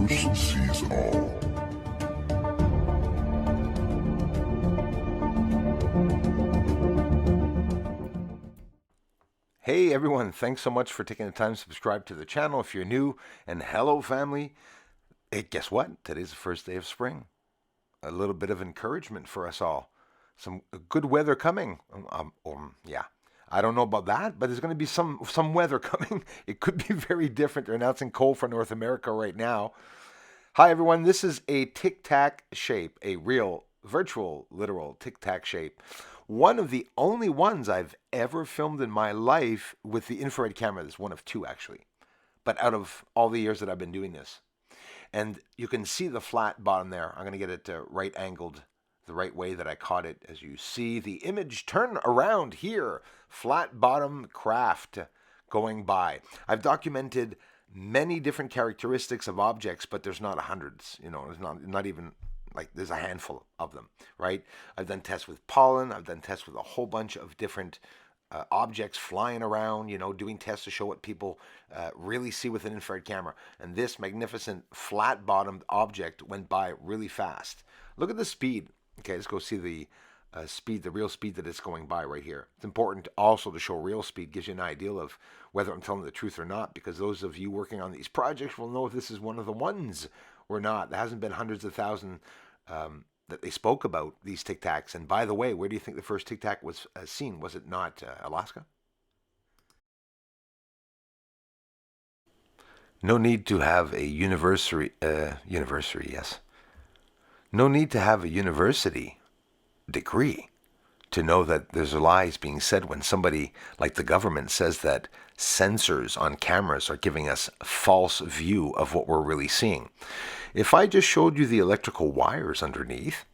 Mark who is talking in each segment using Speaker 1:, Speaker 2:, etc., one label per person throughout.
Speaker 1: Bruce Sees All.
Speaker 2: Hey everyone, thanks so much for taking the time to subscribe to the channel if you're new. And hello family. Hey, guess what? Today's the first day of spring. A little bit of encouragement for us all. Some good weather coming. I don't know about that, but there's going to be some weather coming. It could be very different. They're announcing cold for North America right now. Hi everyone, this is a tic-tac shape, a real, virtual, literal tic-tac shape. One of the only ones I've ever filmed in my life with the infrared camera. There's one of two actually, but out of all the years that I've been doing this. And you can see the flat bottom there. I'm going to get it right angled the right way that I caught it. As you see the image turn around here, flat bottom craft going by. I've documented many different characteristics of objects, but there's not hundreds, there's not even like there's a handful of them, right? I've done tests with pollen. I've done tests with a whole bunch of different objects flying around, doing tests to show what people really see with an infrared camera. And this magnificent flat-bottomed object went by really fast. Look at the speed. Okay, let's go see the speed, the real speed that it's going by right here. It's important also to show real speed. Gives you an idea of whether I'm telling the truth or not, because those of you working on these projects will know if this is one of the ones or not. There hasn't been hundreds of thousands that they spoke about, these tic-tacs. And by the way, where do you think the first tic-tac was seen? Was it not Alaska? No need to have a university, yes. No need to have a university degree to know that there's lies being said when somebody like the government says that sensors on cameras are giving us a false view of what we're really seeing. If I just showed you the electrical wires underneath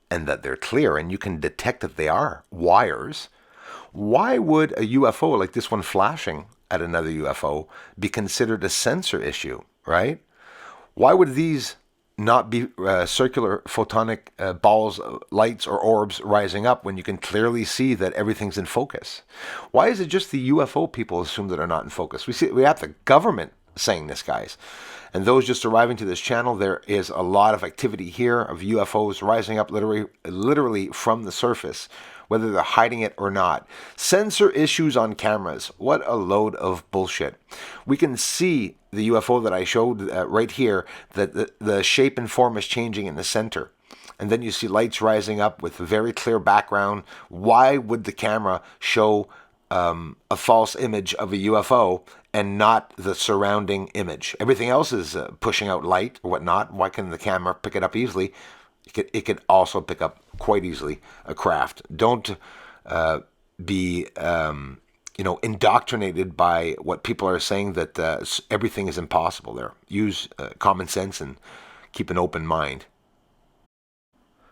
Speaker 2: and that they're clear and you can detect that they are wires, why would a UFO like this one flashing at another UFO be considered a sensor issue, right? Why would these not be circular photonic balls, lights, or orbs rising up when you can clearly see that everything's in focus? Why is it just the UFO people assume that are not in focus? We have the government saying this, guys. And those just arriving to this channel, there is a lot of activity here of UFOs rising up literally from the surface, whether they're hiding it or not. Sensor issues on cameras. What a load of bullshit. We can see the UFO that I showed right here, that the shape and form is changing in the center. And then you see lights rising up with a very clear background. Why would the camera show a false image of a UFO and not the surrounding image? Everything else is pushing out light or whatnot. Why can the camera pick it up easily? It could also pick up quite easily a craft. Don't be indoctrinated by what people are saying that everything is impossible there. Use common sense and keep an open mind.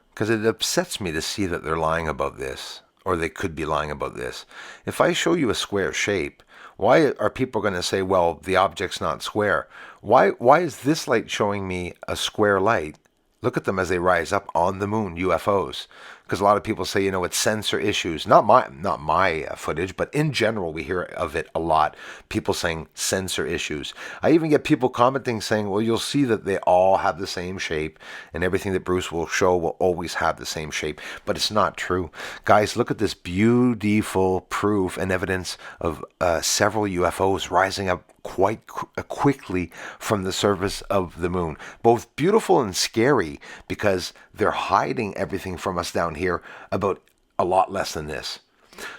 Speaker 2: Because it upsets me to see that they're lying about this, or they could be lying about this. If I show you a square shape, why are people going to say, well, the object's not square? Why is this light showing me a square light? Look at them as they rise up on the moon, UFOs. Because a lot of people say, it's sensor issues. Not my footage, but in general, we hear of it a lot. People saying sensor issues. I even get people commenting saying, well, you'll see that they all have the same shape, and everything that Bruce will show will always have the same shape. But it's not true. Guys, look at this beautiful proof and evidence of several UFOs rising up quite quickly from the surface of the moon. Both beautiful and scary, because they're hiding everything from us down here about a lot less than this.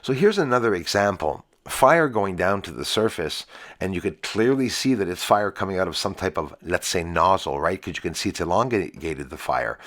Speaker 2: So here's another example. Fire going down to the surface, and you could clearly see that it's fire coming out of some type of, let's say, nozzle, right? Because you can see it's elongated, the fire.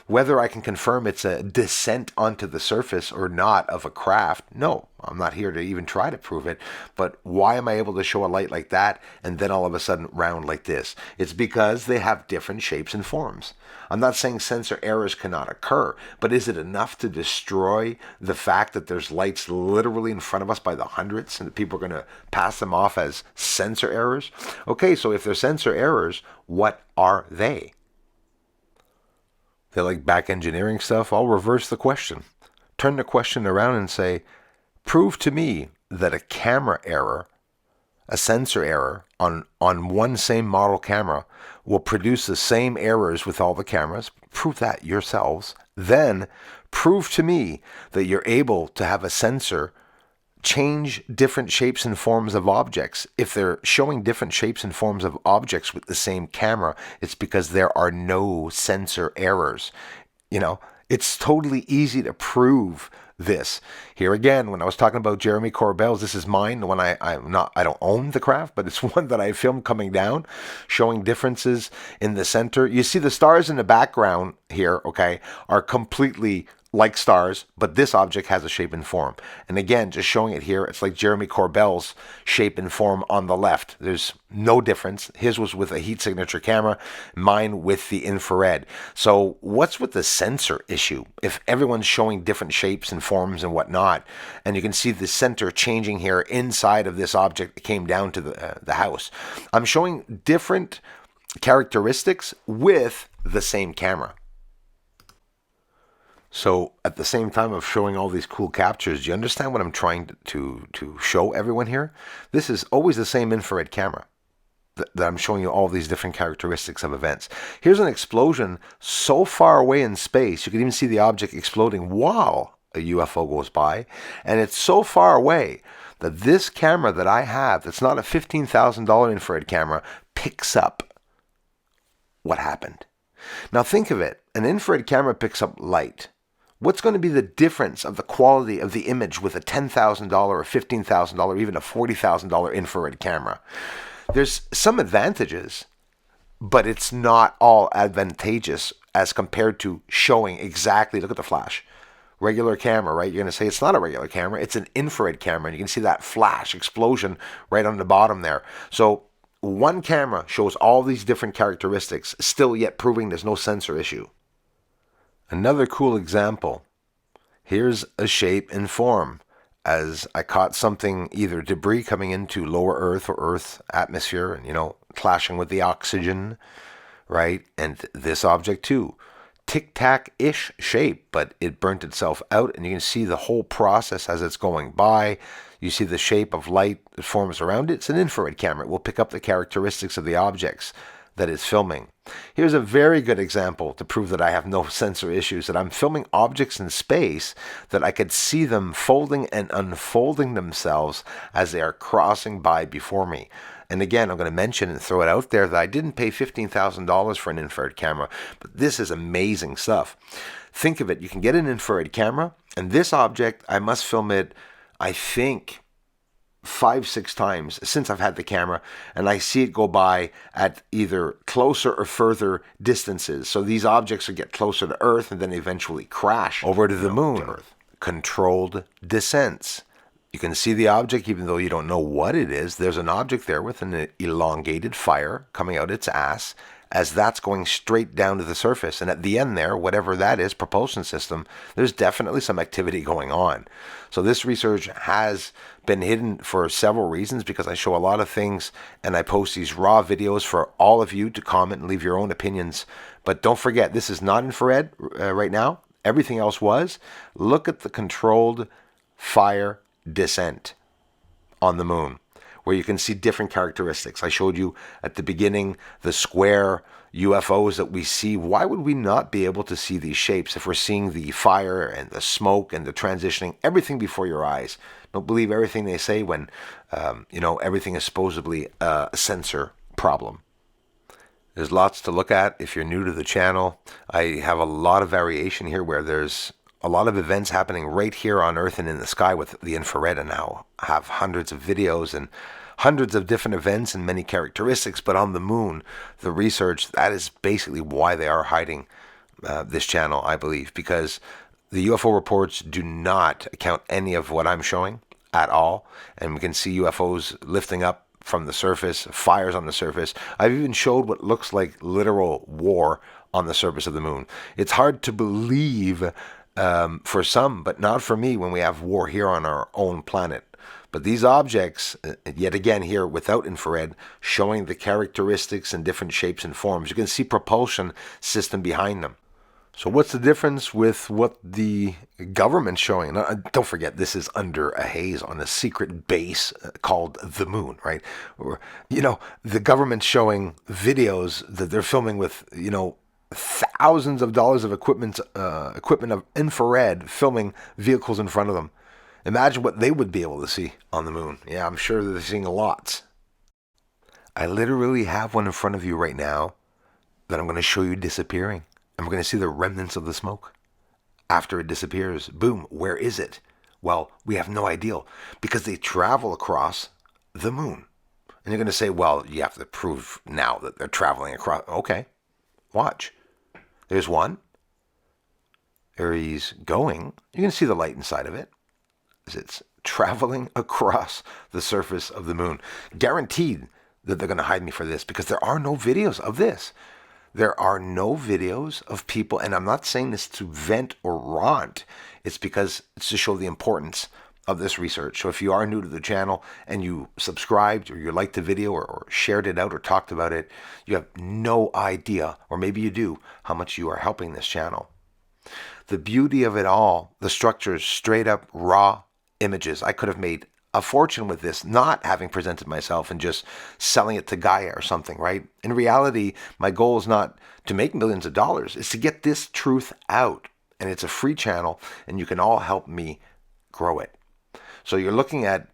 Speaker 2: Whether I can confirm it's a descent onto the surface or not of a craft, no, I'm not here to even try to prove it. But why am I able to show a light like that and then all of a sudden round like this? It's because they have different shapes and forms. I'm not saying sensor errors cannot occur, but is it enough to destroy the fact that there's lights literally in front of us by the hundreds and that people are going to pass them off as sensor errors? Okay, so if they're sensor errors, what are they? They like back engineering stuff? I'll reverse the question. Turn the question around and say, prove to me that a camera error a sensor error on one same model camera will produce the same errors with all the cameras. Prove that yourselves. Then prove to me that you're able to have a sensor change different shapes and forms of objects. If they're showing different shapes and forms of objects with the same camera, it's because there are no sensor errors. It's totally easy to prove this. Here again, when I was talking about Jeremy Corbell's, this is mine, the one I don't own the craft, but it's one that I filmed coming down, showing differences in the center. You see the stars in the background here, okay, are completely like stars, but this object has a shape and form. And again, just showing it here, it's like Jeremy Corbell's shape and form on the left. There's no difference. His was with a heat signature camera, mine with the infrared. So what's with the sensor issue? If everyone's showing different shapes and forms and whatnot, and you can see the center changing here inside of this object that came down to the house. I'm showing different characteristics with the same camera. So at the same time of showing all these cool captures, do you understand what I'm trying to show everyone here? This is always the same infrared camera that I'm showing you all these different characteristics of events. Here's an explosion so far away in space, you can even see the object exploding while a UFO goes by. And it's so far away that this camera that I have, that's not a $15,000 infrared camera, picks up what happened. Now think of it. An infrared camera picks up light. What's going to be the difference of the quality of the image with a $10,000 or $15,000 or even a $40,000 infrared camera? There's some advantages, but it's not all advantageous as compared to showing exactly, look at the flash. Regular camera, right? You're going to say it's not a regular camera, it's an infrared camera. And you can see that flash explosion right on the bottom there. So one camera shows all these different characteristics, still yet proving there's no sensor issue. Another cool example. Here's a shape and form as I caught something, either debris coming into lower Earth or Earth atmosphere and, clashing with the oxygen, right? And this object too. Tic-tac-ish shape, but it burnt itself out, and you can see the whole process as it's going by. You see the shape of light that forms around it. It's an infrared camera. It will pick up the characteristics of the objects that it's filming. Here's a very good example to prove that I have no sensor issues, that I'm filming objects in space that I could see them folding and unfolding themselves as they are crossing by before me. And again, I'm going to mention and throw it out there that I didn't pay $15,000 for an infrared camera, but this is amazing stuff. Think of it. You can get an infrared camera, and this object, I must film it, I think, 5-6 times since I've had the camera, and I see it go by at either closer or further distances. So these objects will get closer to Earth and then eventually crash over to the moon. Controlled descents. You can see the object even though you don't know what it is. There's an object there with an elongated fire coming out its ass as that's going straight down to the surface. And at the end there, whatever that is, propulsion system, there's definitely some activity going on. So this research has been hidden for several reasons, because I show a lot of things and I post these raw videos for all of you to comment and leave your own opinions. But don't forget, this is not infrared right now. Everything else was. Look at the controlled fire descent on the moon, where you can see different characteristics. I showed you at the beginning the square UFOs that we see. Why would we not be able to see these shapes if we're seeing the fire and the smoke and the transitioning, everything before your eyes? Don't believe everything they say when, everything is supposedly a sensor problem. There's lots to look at. If you're new to the channel, I have a lot of variation here where there's a lot of events happening right here on Earth and in the sky with the infrared, and now have hundreds of videos and hundreds of different events and many characteristics. But on the moon, the research, that is basically why they are hiding this channel, I believe, because the UFO reports do not account any of what I'm showing at all. And we can see UFOs lifting up from the surface, fires on the surface. I've even showed what looks like literal war on the surface of the moon. It's hard to believe for some, but not for me when we have war here on our own planet. But these objects, yet again here without infrared, showing the characteristics and different shapes and forms. You can see propulsion system behind them. So what's the difference with what the government's showing? Don't forget, this is under a haze on a secret base called the moon, right? Or, the government's showing videos that they're filming with, thousands of dollars of equipment of infrared filming vehicles in front of them. Imagine what they would be able to see on the moon. Yeah, I'm sure they're seeing lots. I literally have one in front of you right now that I'm going to show you disappearing. And we're going to see the remnants of the smoke. After it disappears, boom, where is it? Well, we have no idea because they travel across the moon. And you're going to say, well, you have to prove now that they're traveling across. Okay, watch. There's one. There he's going. You're going to see the light inside of it as it's traveling across the surface of the moon. Guaranteed that they're going to hide me for this because there are no videos of this. There are no videos of people, and I'm not saying this to vent or rant. It's because it's to show the importance of this research. So if you are new to the channel and you subscribed or you liked the video or shared it out or talked about it, you have no idea, or maybe you do, how much you are helping this channel. The beauty of it all, the structure is straight up raw images. I could have made a fortune with this, not having presented myself and just selling it to Gaia or something, right? In reality, my goal is not to make millions of dollars. It's to get this truth out. And it's a free channel, and you can all help me grow it. So you're looking at,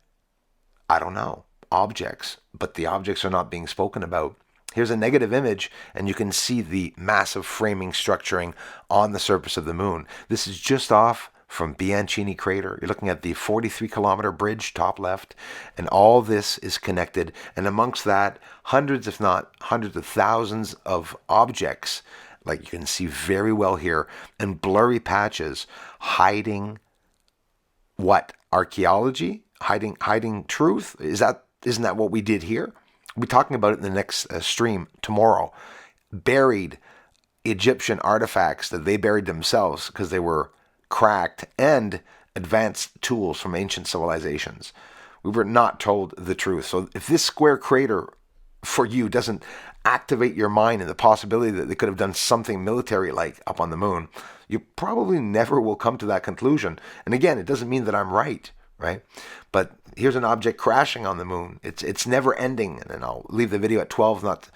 Speaker 2: I don't know, objects, but the objects are not being spoken about. Here's a negative image, and you can see the massive framing structuring on the surface of the moon. This is just off from Bianchini Crater. You're looking at the 43-kilometer bridge, top left, and all this is connected. And amongst that, hundreds, if not hundreds of thousands of objects, like you can see very well here, and blurry patches hiding what? Archaeology? Hiding truth? Isn't that what we did here? We'll be talking about it in the next stream tomorrow. Buried Egyptian artifacts that they buried themselves because they were cracked, and advanced tools from ancient civilizations. We were not told the truth. So if this square crater for you doesn't activate your mind and the possibility that they could have done something military-like up on the moon, you probably never will come to that conclusion. And again, it doesn't mean that I'm right? But here's an object crashing on the moon. It's never ending. And I'll leave the video at 12, not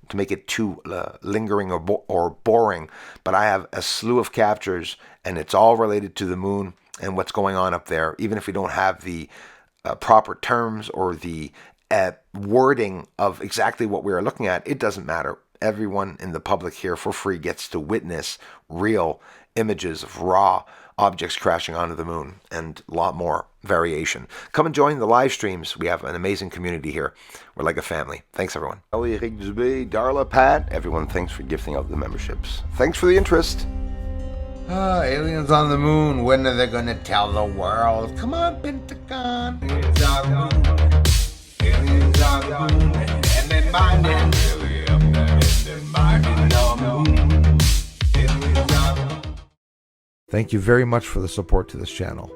Speaker 2: to make it too lingering or boring, but I have a slew of captures, and it's all related to the moon and what's going on up there. Even if we don't have the proper terms or the wording of exactly what we are looking at, it doesn't matter. Everyone in the public here for free gets to witness real images of raw objects crashing onto the moon and a lot more variation. Come and join the live streams. We have an amazing community here. We're like a family. Thanks, everyone. Ellie, Rick Dubé, Darla, Pat, everyone, thanks for gifting out the memberships. Thanks for the interest. Aliens on the moon. When are they going to tell the world? Come on, Pentagon. Aliens on the moon. Aliens on the moon. And they're mining. And they're mining on the moon. Aliens on the moon. Thank you very much for the support to this channel.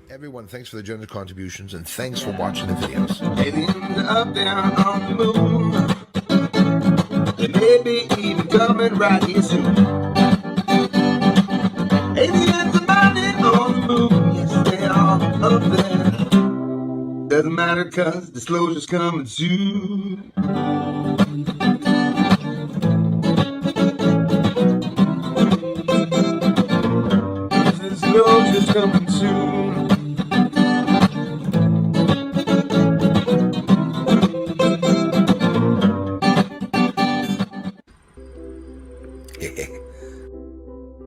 Speaker 2: Everyone, thanks for the generous contributions, and thanks for watching the videos. Aliens up there on the moon. They may be even coming right here soon. Aliens are mining on the moon. Yes, they are up there. Doesn't matter, cause disclosure's coming soon. Disclosure's coming soon.